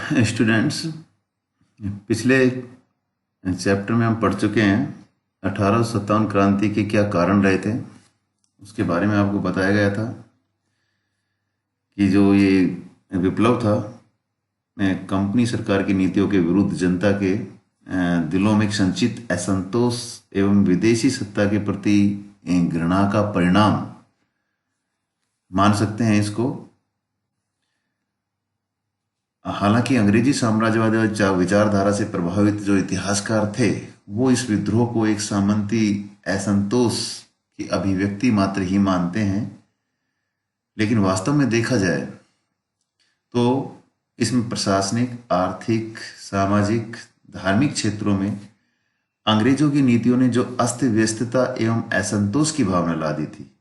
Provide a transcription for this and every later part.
Students, पिछले chapter में हम पढ़ चुके हैं 1857 क्रांति के क्या कारण रहे थे। उसके बारे में आपको बताया गया था कि जो ये विप्लव था कंपनी सरकार की नीतियों के विरुद्ध जनता के दिलों में एक संचित असंतोष एवं विदेशी सत्ता के प्रति घृणा का परिणाम मान सकते हैं इसको। हालांकि अंग्रेजी साम्राज्यवादी विचारधारा से प्रभावित जो इतिहासकार थे वो इस विद्रोह को एक सामंती असंतोष की अभिव्यक्ति मात्र ही मानते हैं, लेकिन वास्तव में देखा जाए तो इसमें प्रशासनिक, आर्थिक, सामाजिक, धार्मिक क्षेत्रों में अंग्रेजों की नीतियों ने जो अस्त व्यस्तता एवं असंतोष की भावना ला दी थी,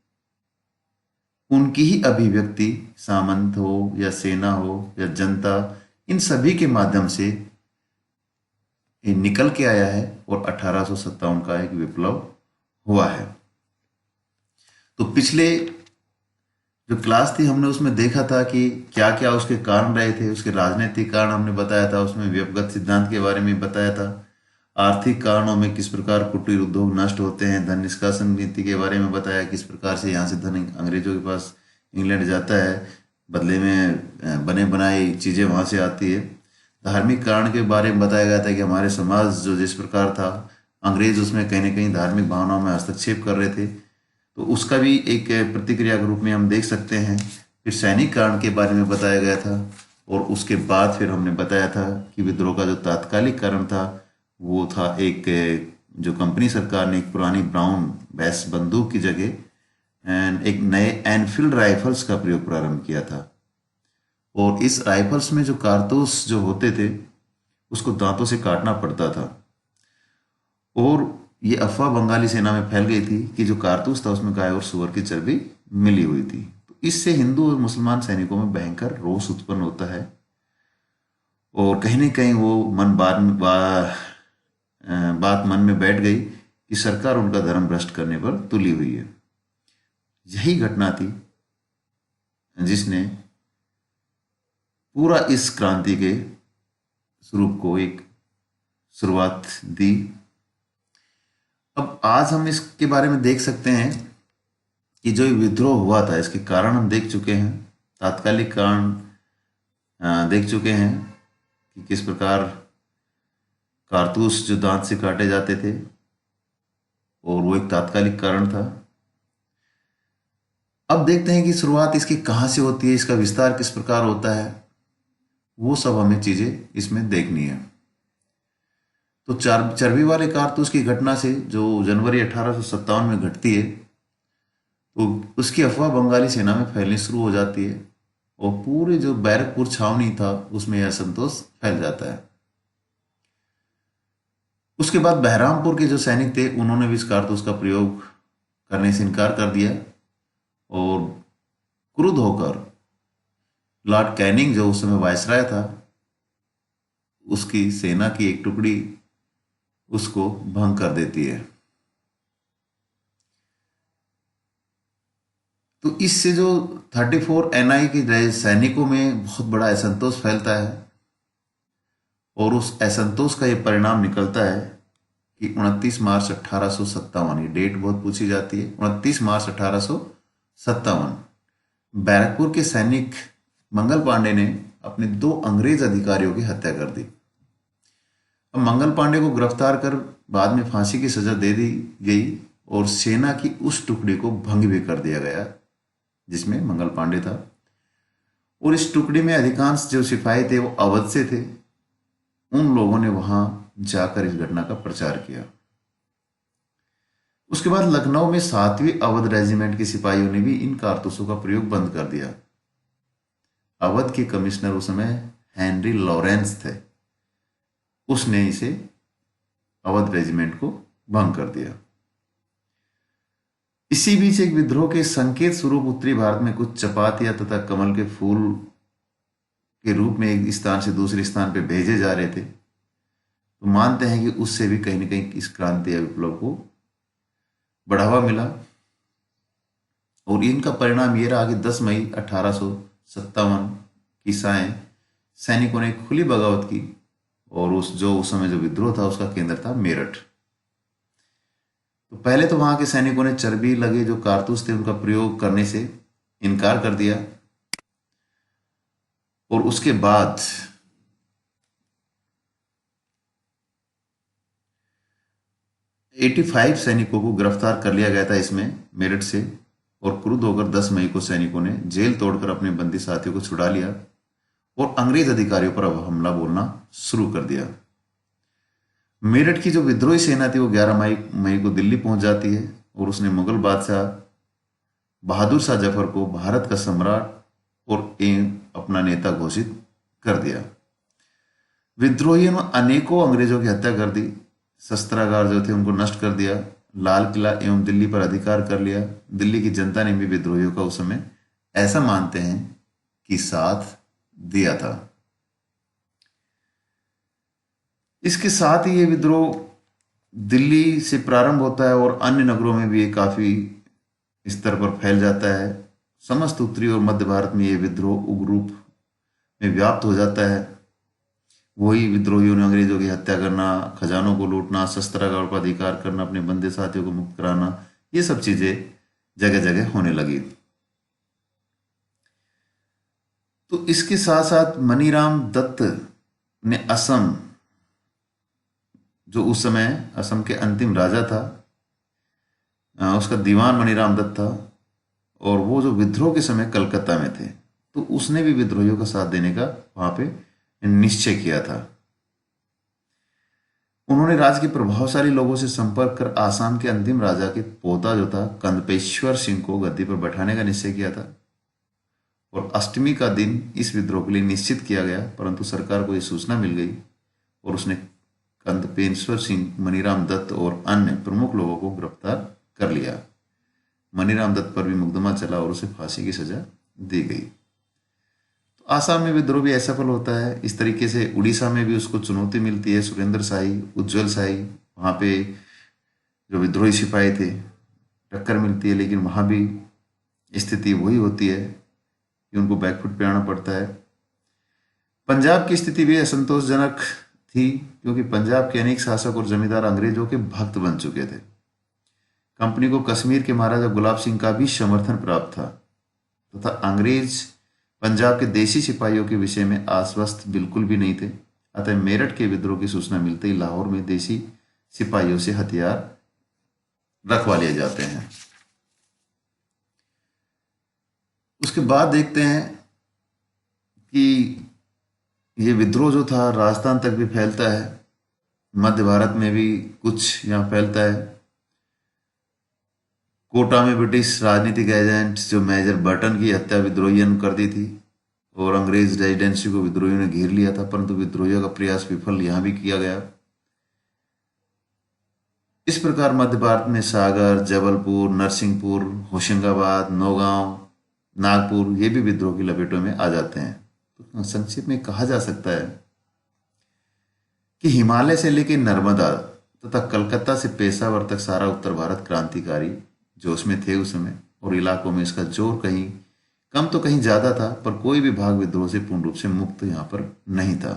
उनकी ही अभिव्यक्ति सामंत हो या सेना हो या जनता, इन सभी के माध्यम से ये निकल के आया है और 1857 का एक विप्लव हुआ है। तो पिछले जो क्लास थी हमने उसमें देखा था कि क्या क्या उसके कारण रहे थे। उसके राजनीतिक कारण हमने बताया था, उसमें व्यक्तिगत सिद्धांत के बारे में बताया था, आर्थिक कारणों में किस प्रकार कुटीर उद्योग नष्ट होते हैं, धन निष्कासन नीति के बारे में बताया, किस प्रकार से यहाँ से धन अंग्रेजों के पास इंग्लैंड जाता है, बदले में बने बनाई चीज़ें वहाँ से आती है। धार्मिक कारण के बारे में बताया गया था कि हमारे समाज जो जिस प्रकार था, अंग्रेज उसमें कहीं ना कहीं धार्मिक भावनाओं में हस्तक्षेप कर रहे थे, तो उसका भी एक प्रतिक्रिया के रूप में हम देख सकते हैं। फिर सैनिक कारण के बारे में बताया गया था और उसके बाद फिर हमने बताया था कि विद्रोह का जो तात्कालिक कारण था वो था एक जो कंपनी सरकार ने एक पुरानी ब्राउन बैस बंदूक की जगह एक नए एनफील्ड राइफल्स का प्रयोग प्रारंभ किया था। और इस राइफल्स में जो कारतूस जो होते थे उसको दांतों से काटना पड़ता था, और ये अफवाह बंगाली सेना में फैल गई थी कि जो कारतूस था उसमें गाय और सुअर की चर्बी मिली हुई थी। तो इससे हिंदू और मुसलमान सैनिकों में भयंकर रोष उत्पन्न होता है और कहीं ना कहीं वो बात मन में बैठ गई कि सरकार उनका धर्म भ्रष्ट करने पर तुली हुई है। यही घटना थी जिसने पूरा इस क्रांति के स्वरूप को एक शुरुआत दी। अब आज हम इसके बारे में देख सकते हैं कि जो विद्रोह हुआ था इसके कारण हम देख चुके हैं, तात्कालिक कारण देख चुके हैं कि किस प्रकार कारतूस जो दांत से काटे जाते थे और वो एक तात्कालिक कारण था। अब देखते हैं कि शुरुआत इसकी कहाँ से होती है, इसका विस्तार किस प्रकार होता है, वो सब हमें चीजें इसमें देखनी है। तो चर्बी वाले कारतूस की घटना से जो जनवरी 1857 में घटती है, तो उसकी अफवाह बंगाली सेना में फैलनी शुरू हो जाती है और पूरे जो बैरकपुर छावनी था उसमें यह असंतोष फैल जाता है। उसके बाद बहरामपुर के जो सैनिक थे उन्होंने भी इस कारतूस का प्रयोग करने से इनकार कर दिया और क्रुद्ध होकर लॉर्ड कैनिंग जो उस समय वायसराय था, उसकी सेना की एक टुकड़ी उसको भंग कर देती है। तो इससे जो 34 NI के सैनिकों में बहुत बड़ा असंतोष फैलता है और उस असंतोष का ये परिणाम निकलता है कि 29 मार्च 1857, ये डेट बहुत पूछी जाती है, 29 मार्च 1857 बैरकपुर के सैनिक मंगल पांडे ने अपने 2 अंग्रेज अधिकारियों की हत्या कर दी। अब मंगल पांडे को गिरफ्तार कर बाद में फांसी की सजा दे दी गई और सेना की उस टुकड़ी को भंग भी कर दिया गया जिसमें मंगल पांडे था। और इस टुकड़ी में अधिकांश जो सिपाही थे वो अवध से थे। उन लोगों ने वहां जाकर इस घटना का प्रचार किया। उसके बाद लखनऊ में 7वीं अवध रेजिमेंट के सिपाहियों ने भी इन कारतूसों का प्रयोग बंद कर दिया। अवध के कमिश्नर उस समय हेनरी लॉरेंस थे, उसने इसे अवध रेजिमेंट को भंग कर दिया। इसी बीच एक विद्रोह के संकेत स्वरूप उत्तरी भारत में कुछ चपातिया तथा कमल के फूल के रूप में एक स्थान से दूसरे स्थान पर भेजे जा रहे थे। तो मानते हैं कि उससे भी कहीं ना कहीं इस क्रांति या विप्लव को बढ़ावा मिला और इनका परिणाम ये रहा कि 10 मई 1857 की सायं सैनिकों ने खुली बगावत की और उस समय जो विद्रोह था उसका केंद्र था मेरठ। तो पहले तो वहां के सैनिकों ने चर्बी लगे जो कारतूस थे उनका प्रयोग करने से इनकार कर दिया, और उसके बाद 85 सैनिकों को गिरफ्तार कर लिया गया था इसमें मेरठ से, और क्रुद्ध होकर 10 मई को सैनिकों ने जेल तोड़कर अपने बंदी साथियों को छुड़ा लिया और अंग्रेज अधिकारियों पर अब हमला बोलना शुरू कर दिया। मेरठ की जो विद्रोही सेना थी वो 11 मई को दिल्ली पहुंच जाती है और उसने मुगल बादशाह बहादुर शाह जफर को भारत का सम्राट और अपना नेता घोषित कर दिया। विद्रोहियों ने अनेकों अंग्रेजों की हत्या कर दी, शस्त्रागार जो थे उनको नष्ट कर दिया, लाल किला एवं दिल्ली पर अधिकार कर लिया। दिल्ली की जनता ने भी विद्रोहियों का उस समय ऐसा मानते हैं कि साथ दिया था। इसके साथ ही ये विद्रोह दिल्ली से प्रारंभ होता है और अन्य नगरों में भी ये काफी स्तर पर फैल जाता है। समस्त उत्तरी और मध्य भारत में ये विद्रोह उग्र रूप में व्याप्त हो जाता है। वही विद्रोहियों ने अंग्रेजों की हत्या करना, खजानों को लूटना, शस्त्रागार पर अधिकार करना, अपने बंदी साथियों को मुक्त कराना, ये सब चीजें जगह जगह होने लगी। तो इसके साथ साथ मनीराम दत्त ने असम, जो उस समय असम के अंतिम राजा था, उसका दीवान मनीराम दत्त था और वो जो विद्रोह के समय कलकत्ता में थे, तो उसने भी विद्रोहियों का साथ देने का वहां पे निश्चय किया था। उन्होंने राज्य के प्रभावशाली लोगों से संपर्क कर आसाम के अंतिम राजा के पोता जो था कंदपेश्वर सिंह को गद्दी पर बैठाने का निश्चय किया था और अष्टमी का दिन इस विद्रोह के लिए निश्चित किया गया, परंतु सरकार को यह सूचना मिल गई और उसने कंदपेश्वर सिंह, मनीराम दत्त और अन्य प्रमुख लोगों को गिरफ्तार कर लिया। मनीराम दत्त पर भी मुकदमा चला और उसे फांसी की सजा दी गई। तो आसाम में विद्रोह भी असफल होता है। इस तरीके से उड़ीसा में भी उसको चुनौती मिलती है। सुरेंद्र शाही, उज्जवल शाही, वहां पे जो विद्रोही सिपाही थे, टक्कर मिलती है, लेकिन वहां भी स्थिति वही होती है कि उनको बैकफुट पे आना पड़ता है। पंजाब की स्थिति भी असंतोषजनक थी क्योंकि पंजाब के अनेक शासक और जमींदार अंग्रेजों के भक्त बन चुके थे। कंपनी को कश्मीर के महाराजा गुलाब सिंह का भी समर्थन प्राप्त था तथा अंग्रेज पंजाब के देसी सिपाहियों के विषय में आश्वस्त बिल्कुल भी नहीं थे। अतः मेरठ के विद्रोह की सूचना मिलते ही लाहौर में देसी सिपाहियों से हथियार रखवा लिए जाते हैं। उसके बाद देखते हैं कि ये विद्रोह जो था राजस्थान तक भी फैलता है, मध्य भारत में भी कुछ यहाँ फैलता है। कोटा में ब्रिटिश राजनीतिक एजेंट जो मेजर बर्टन की हत्या विद्रोहियों ने कर दी थी और अंग्रेज रेजिडेंसी को विद्रोहियों ने घेर लिया था, परंतु विद्रोहियों का प्रयास विफल यहाँ भी किया गया। इस प्रकार मध्य भारत में सागर, जबलपुर, नरसिंहपुर, होशंगाबाद, नौगांव, नागपुर ये भी विद्रोह की लपेटों में आ जाते हैं। तो संक्षिप्त में कहा जा सकता है कि हिमालय से लेकर नर्मदा तथा कलकत्ता से पेशावर तक सारा उत्तर भारत क्रांतिकारी जोश में थे उस समय, और इलाकों में इसका जोर कहीं कम तो कहीं ज्यादा था, पर कोई भी भाग विद्रोह से पूर्ण रूप से मुक्त यहां पर नहीं था।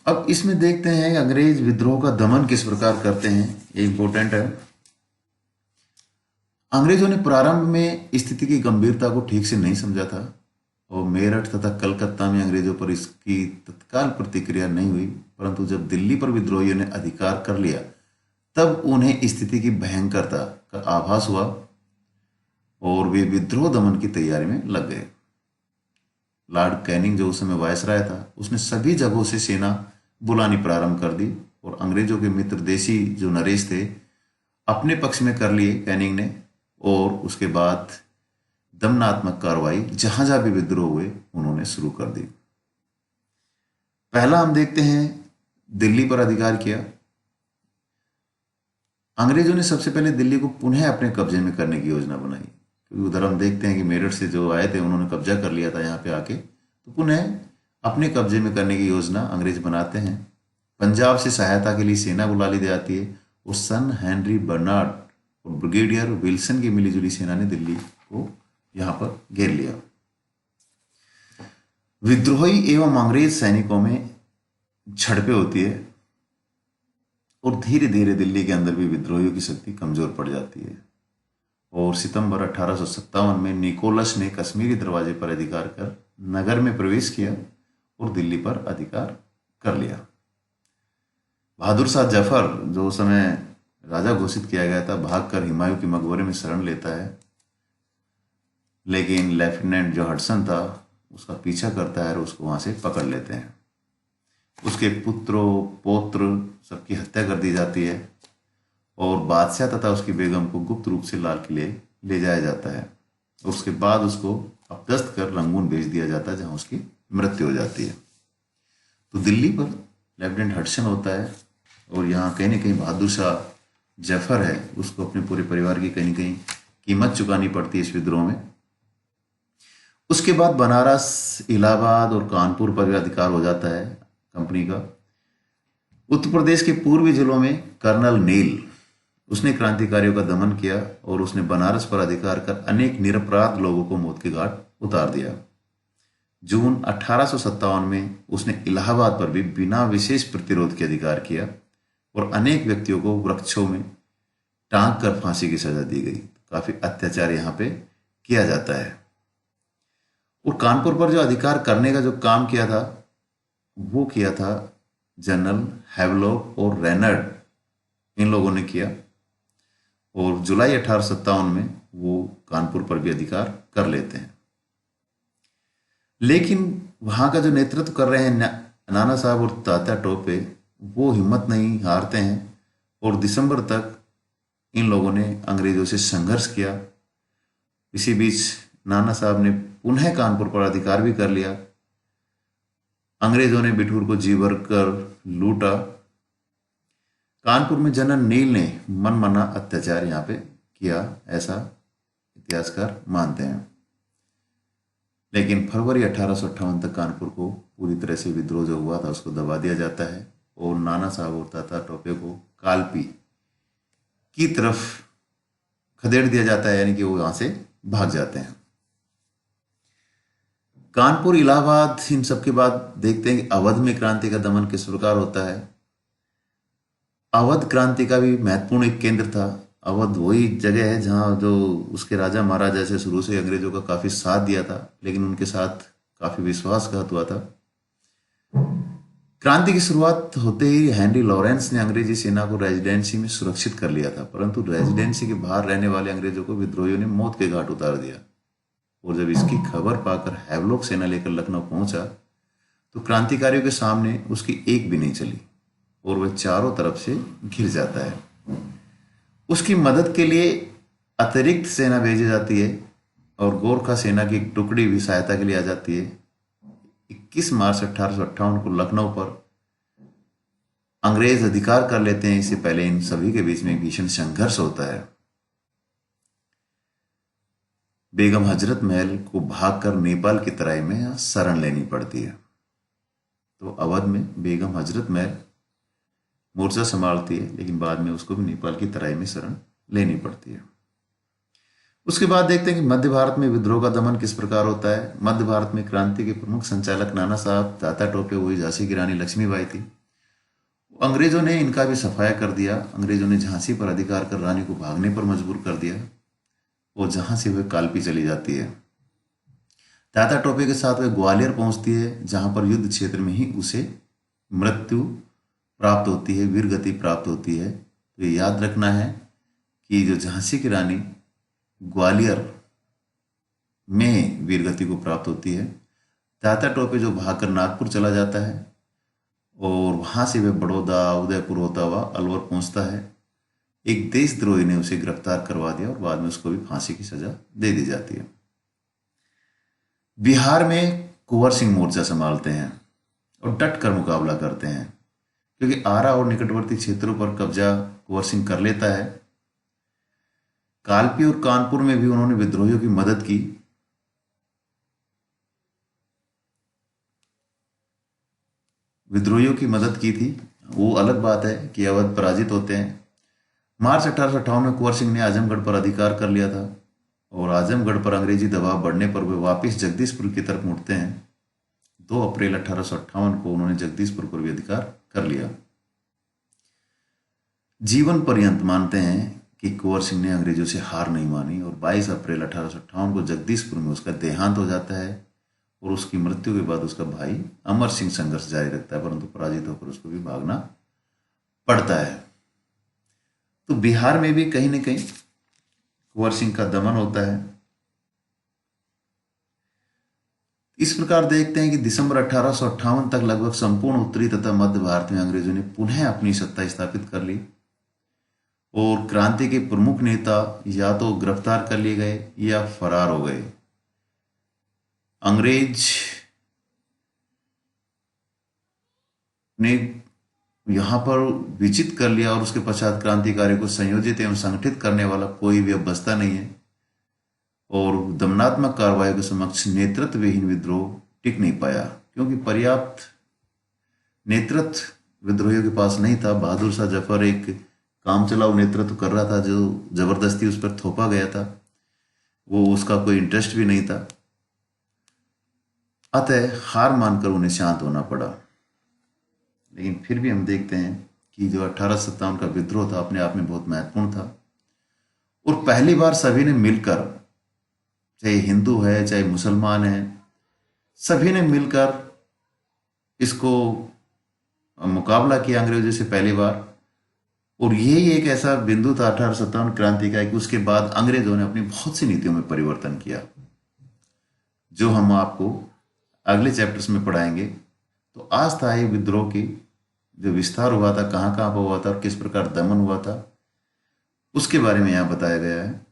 अब इसमें देखते हैं कि अंग्रेज विद्रोह का दमन किस प्रकार करते हैं, ये इंपॉर्टेंट है। अंग्रेजों ने प्रारंभ में स्थिति की गंभीरता को ठीक से नहीं समझा था और मेरठ तथा कलकत्ता में अंग्रेजों पर इसकी तत्काल प्रतिक्रिया नहीं हुई, परंतु जब दिल्ली पर विद्रोहियों ने अधिकार कर लिया तब उन्हें स्थिति की भयंकरता का आभास हुआ और वे विद्रोह दमन की तैयारी में लग गए। लॉर्ड कैनिंग जो उस समय वायसराय था, उसने सभी जगहों से सेना बुलानी प्रारंभ कर दी और अंग्रेजों के मित्र देसी जो नरेश थे अपने पक्ष में कर लिए कैनिंग ने, और उसके बाद दमनात्मक कार्रवाई जहां जहां भी विद्रोह हुए उन्होंने शुरू कर दी। पहला हम देखते हैं दिल्ली पर अधिकार किया। अंग्रेजों ने सबसे पहले दिल्ली को पुनः अपने कब्जे में करने की योजना बनाई, क्योंकि उधर हम देखते हैं कि मेरठ से जो आए थे उन्होंने कब्जा कर लिया था यहाँ पे आके, तो पुनः अपने कब्जे में करने की योजना अंग्रेज बनाते हैं। पंजाब से सहायता के लिए सेना बुला ली जाती है और सन हेनरी बर्नार्ड और ब्रिगेडियर विल्सन की मिलीजुली सेना ने दिल्ली को यहाँ पर घेर लिया। विद्रोही एवं अंग्रेज सैनिकों में झड़पें होती है और धीरे धीरे दिल्ली के अंदर भी विद्रोहियों की शक्ति कमजोर पड़ जाती है। और सितंबर 1857 में निकोलस ने कश्मीरी दरवाजे पर अधिकार कर नगर में प्रवेश किया और दिल्ली पर अधिकार कर लिया। बहादुर शाह जफर, जो उस समय राजा घोषित किया गया था, भागकर हुमायूं के मकबरे में शरण लेता है, लेकिन लेफ्टिनेंट जो हडसन था उसका पीछा करता है और उसको वहां से पकड़ लेते हैं। उसके पुत्रों पौत्र सबकी हत्या कर दी जाती है और बादशाह तथा उसकी बेगम को गुप्त रूप से लाल किले ले जाया जाता है। उसके बाद उसको अपदस्थ कर रंगून भेज दिया जाता है, जहां उसकी मृत्यु हो जाती है। तो दिल्ली पर लेफ्टिनेंट हडसन होता है और यहाँ कहीं ना कहीं बहादुर शाह जफर है, उसको अपने पूरे परिवार की कहीं ना कहीं कीमत चुकानी पड़ती है इस विद्रोह में। उसके बाद बनारस, इलाहाबाद और कानपुर पर भी अधिकार हो जाता है कंपनी का। उत्तर प्रदेश के पूर्वी जिलों में कर्नल नील, उसने क्रांतिकारियों का दमन किया और उसने बनारस पर अधिकार कर अनेक निरपराध लोगों को मौत के घाट उतार दिया। जून 1857 में उसने इलाहाबाद पर भी बिना विशेष प्रतिरोध के अधिकार किया और अनेक व्यक्तियों को वृक्षों में टांग कर फांसी की सजा दी गई। काफी अत्याचार यहाँ पे किया जाता है। और कानपुर पर जो अधिकार करने का जो काम किया था वो किया था जनरल हैवलॉक और रेनर्ड, इन लोगों ने किया। और जुलाई 1857 में वो कानपुर पर भी अधिकार कर लेते हैं। लेकिन वहां का जो नेतृत्व कर रहे हैं नाना साहब और तात्या टोपे, वो हिम्मत नहीं हारते हैं और दिसंबर तक इन लोगों ने अंग्रेजों से संघर्ष किया। इसी बीच नाना साहब ने पुनः कानपुर पर अधिकार भी कर लिया। अंग्रेजों ने बिठूर को जी भर कर लूटा। कानपुर में जनरल नील ने मनमाना अत्याचार यहाँ पे किया, ऐसा इतिहासकार मानते हैं। लेकिन फरवरी 1858 तक कानपुर को पूरी तरह से विद्रोह जो हुआ था उसको दबा दिया जाता है और नाना साहब और तात्या टोपे को कालपी की तरफ खदेड़ दिया जाता है, यानी कि वो वहां से भाग जाते हैं। कानपुर, इलाहाबाद, इन सब के बाद देखते हैं कि अवध में क्रांति का दमन किस प्रकार होता है। अवध क्रांति का भी महत्वपूर्ण एक केंद्र था। अवध वही जगह है जहां जो उसके राजा महाराजा से शुरू से अंग्रेजों का काफी साथ दिया था, लेकिन उनके साथ काफी विश्वासघात हुआ था। क्रांति की शुरुआत होते ही हेनरी लॉरेंस ने अंग्रेजी सेना को रेजिडेंसी में सुरक्षित कर लिया था, परंतु रेजिडेंसी के बाहर रहने वाले अंग्रेजों को विद्रोहियों ने मौत के घाट उतार दिया। और जब इसकी खबर पाकर हैवलॉक सेना लेकर लखनऊ पहुंचा तो क्रांतिकारियों के सामने उसकी एक भी नहीं चली और वह चारों तरफ से घिर जाता है। उसकी मदद के लिए अतिरिक्त सेना भेजी जाती है और गोरखा सेना की एक टुकड़ी भी सहायता के लिए आ जाती है। 21 मार्च 1858 को लखनऊ पर अंग्रेज अधिकार कर लेते हैं। इससे पहले इन सभी के बीच में भीषण संघर्ष होता है। बेगम हजरत महल को भागकर नेपाल की तराई में शरण लेनी पड़ती है। तो अवध में बेगम हजरत महल मोर्चा संभालती है, लेकिन बाद में उसको भी नेपाल की तराई में शरण लेनी पड़ती है। उसके बाद देखते हैं कि मध्य भारत में विद्रोह का दमन किस प्रकार होता है। मध्य भारत में क्रांति के प्रमुख संचालक नाना साहब, तात्या टोपे, वही झांसी की रानी लक्ष्मीबाई थी। अंग्रेजों ने इनका भी सफाया कर दिया। अंग्रेजों ने झांसी पर अधिकार कर रानी को भागने पर मजबूर कर दिया और जहां से वह कालपी चली जाती है। तात्या टोपे के साथ वह ग्वालियर पहुंचती है, जहां पर युद्ध क्षेत्र में ही उसे मृत्यु प्राप्त होती है, वीर गति प्राप्त होती है। तो ये याद रखना है कि जो झांसी की रानी ग्वालियर में वीर गति को प्राप्त होती है। तात्या टोपे जो भागकर नागपुर चला जाता है और वहां से वह बड़ौदा, उदयपुर होता हुआ अलवर पहुंचता है। एक देशद्रोही ने उसे गिरफ्तार करवा दिया और बाद में उसको भी फांसी की सजा दे दी जाती है। बिहार में कुंवर सिंह मोर्चा संभालते हैं और डट कर मुकाबला करते हैं, क्योंकि आरा और निकटवर्ती क्षेत्रों पर कब्जा कुंवर सिंह कर लेता है। कालपी और कानपुर में भी उन्होंने विद्रोहियों की मदद की। थी। वो अलग बात है कि अवध पराजित होते हैं। मार्च 1858 में कुंवर सिंह ने आजमगढ़ पर अधिकार कर लिया था और आजमगढ़ पर अंग्रेजी दबाव बढ़ने पर वे वापस जगदीशपुर की तरफ मुड़ते हैं, 2 अप्रैल 1858 को उन्होंने जगदीशपुर को भी अधिकार कर लिया। जीवन पर्यंत मानते हैं कि कुंवर सिंह ने अंग्रेजों से हार नहीं मानी और 22 अप्रैल 1858 को जगदीशपुर में उसका देहांत हो जाता है और उसकी मृत्यु के बाद उसका भाई अमर सिंह संघर्ष जारी रखता है, परंतु पराजित होकर उसको भी भागना पड़ता है। तो बिहार में भी कहीं न कहीं कुंवर सिंह का दमन होता है। इस प्रकार देखते हैं कि दिसंबर 1858 तक लगभग संपूर्ण उत्तरी तथा मध्य भारत में अंग्रेजों ने पुनः अपनी सत्ता स्थापित कर ली और क्रांति के प्रमुख नेता या तो गिरफ्तार कर लिए गए या फरार हो गए। अंग्रेज ने यहाँ पर विचित कर लिया और उसके पश्चात क्रांतिकारियों को संयोजित एवं संगठित करने वाला कोई भी अब बचता नहीं है और दमनात्मक कार्रवाई के समक्ष नेतृत्वहीन विद्रोह टिक नहीं पाया, क्योंकि पर्याप्त नेतृत्व विद्रोहियों के पास नहीं था। बहादुर शाह जफर एक काम चलाऊ नेतृत्व कर रहा था जो जबरदस्ती उस पर थोपा गया था, वो उसका कोई इंटरेस्ट भी नहीं था। अतः हार मानकर उन्हें शांत होना पड़ा। लेकिन फिर भी हम देखते हैं कि जो 1857 का विद्रोह था अपने आप में बहुत महत्वपूर्ण था और पहली बार सभी ने मिलकर, चाहे हिंदू है चाहे मुसलमान है, सभी ने मिलकर इसको मुकाबला किया अंग्रेजों से पहली बार। और यही एक ऐसा बिंदु था 1857 क्रांति का कि उसके बाद अंग्रेजों ने अपनी बहुत सी नीतियों में परिवर्तन किया, जो हम आपको अगले चैप्टर्स में पढ़ाएंगे। तो आज था ये विद्रोह की जो विस्तार हुआ था, कहाँ कहाँ पर हुआ था और किस प्रकार दमन हुआ था, उसके बारे में यहाँ बताया गया है।